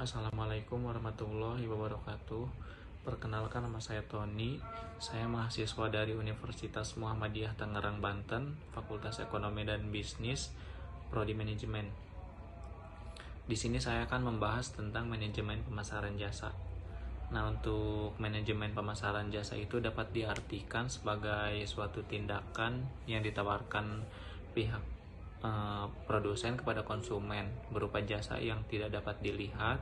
Assalamualaikum warahmatullahi wabarakatuh. Perkenalkan, nama saya Tony. Saya mahasiswa dari Universitas Muhammadiyah Tangerang, Banten, Fakultas Ekonomi dan Bisnis, Prodi Manajemen. Di sini saya akan membahas tentang manajemen pemasaran jasa. Nah, untuk manajemen pemasaran jasa itu dapat diartikan sebagai suatu tindakan yang ditawarkan pihak produsen kepada konsumen berupa jasa yang tidak dapat dilihat,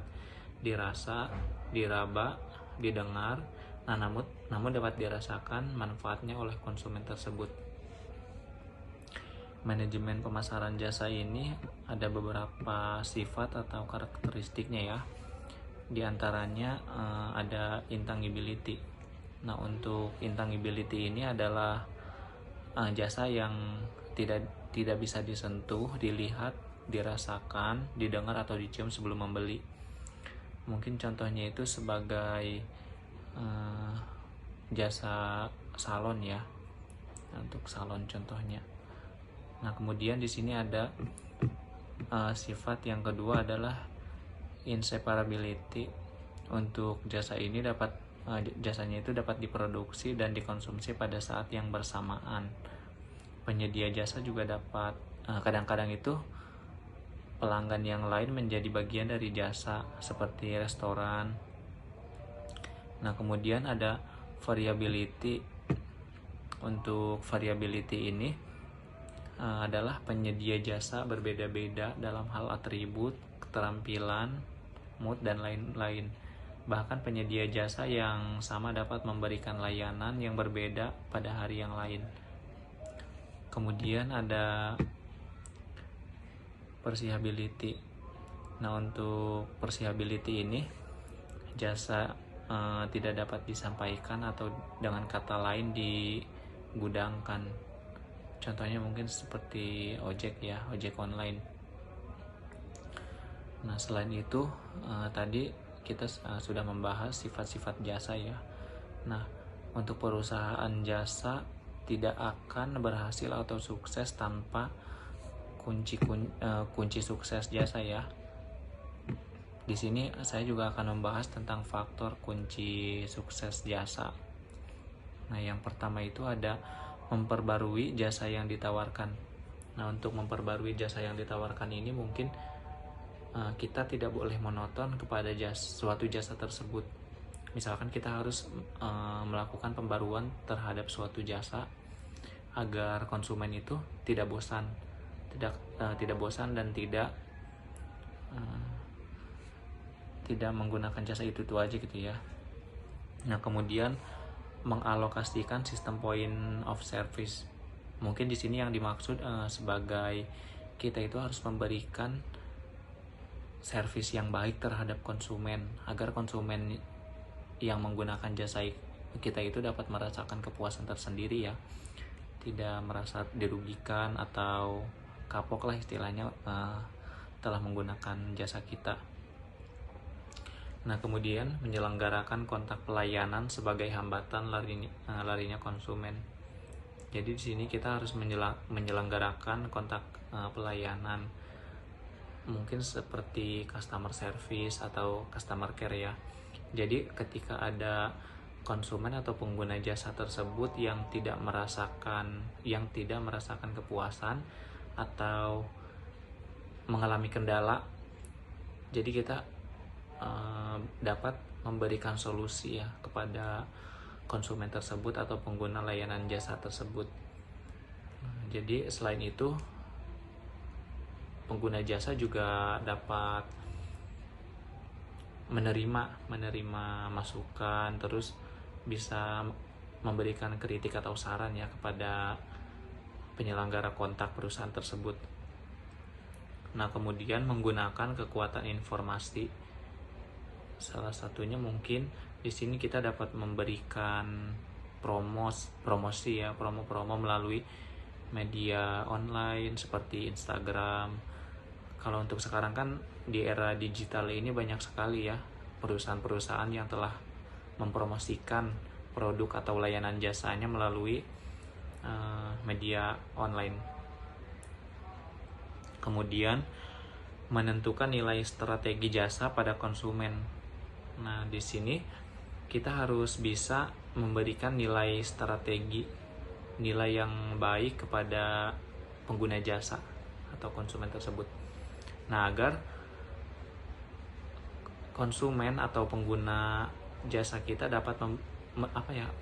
dirasa, diraba, didengar, namun dapat dirasakan manfaatnya oleh konsumen tersebut. Manajemen pemasaran jasa ini ada beberapa sifat atau karakteristiknya ya. Di antaranya ada intangibility. Nah, untuk intangibility ini adalah jasa yang tidak bisa disentuh, dilihat, dirasakan, didengar atau dicium sebelum membeli. Mungkin contohnya itu sebagai jasa salon ya, untuk salon contohnya. Nah, kemudian di sini ada sifat yang kedua adalah inseparability. Untuk jasa ini jasanya itu dapat diproduksi dan dikonsumsi pada saat yang bersamaan. Penyedia jasa juga dapat kadang-kadang itu pelanggan yang lain menjadi bagian dari jasa seperti restoran. Nah, kemudian ada variability. Untuk variability ini adalah penyedia jasa berbeda-beda dalam hal atribut, keterampilan, mood, dan lain-lain. Bahkan penyedia jasa yang sama dapat memberikan layanan yang berbeda pada hari yang lain. Kemudian ada persiability. Nah, untuk persiability ini jasa tidak dapat disampaikan atau dengan kata lain digudangkan. Contohnya mungkin seperti ojek ya, ojek online. Nah, selain itu tadi kita sudah membahas sifat-sifat jasa ya. Nah, untuk perusahaan jasa tidak akan berhasil atau sukses tanpa kunci sukses jasa ya. Di sini saya juga akan membahas tentang faktor kunci sukses jasa. Nah, yang pertama itu ada memperbarui jasa yang ditawarkan. Nah, untuk memperbarui jasa yang ditawarkan ini mungkin kita tidak boleh monoton kepada suatu jasa tersebut. Misalkan kita harus melakukan pembaruan terhadap suatu jasa agar konsumen itu tidak bosan dan tidak menggunakan jasa itu aja gitu ya. Nah, kemudian mengalokasikan sistem point of service. Mungkin di sini yang dimaksud sebagai kita itu harus memberikan servis yang baik terhadap konsumen agar konsumen yang menggunakan jasa kita itu dapat merasakan kepuasan tersendiri ya, tidak merasa dirugikan atau kapok lah istilahnya telah menggunakan jasa kita. Nah, kemudian menyelenggarakan kontak pelayanan sebagai hambatan larinya konsumen. Jadi di sini kita harus menyelenggarakan kontak pelayanan, mungkin seperti customer service atau customer care ya. Jadi ketika ada konsumen atau pengguna jasa tersebut yang tidak merasakan kepuasan atau mengalami kendala, jadi kita dapat memberikan solusi ya kepada konsumen tersebut atau pengguna layanan jasa tersebut. Jadi selain itu, pengguna jasa juga dapat menerima masukan, terus bisa memberikan kritik atau saran ya kepada penyelenggara kontak perusahaan tersebut. Nah, kemudian menggunakan kekuatan informasi. Salah satunya mungkin di sini kita dapat memberikan promosi ya, promo melalui media online seperti Instagram. Kalau untuk sekarang kan di era digital ini banyak sekali ya perusahaan-perusahaan yang telah mempromosikan produk atau layanan jasanya melalui media online. Kemudian menentukan nilai strategi jasa pada konsumen. Nah, di sini kita harus bisa memberikan nilai strategi, nilai yang baik kepada pengguna jasa atau konsumen tersebut. Nah, agar konsumen atau pengguna jasa kita dapat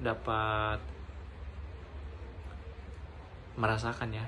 dapat merasakan ya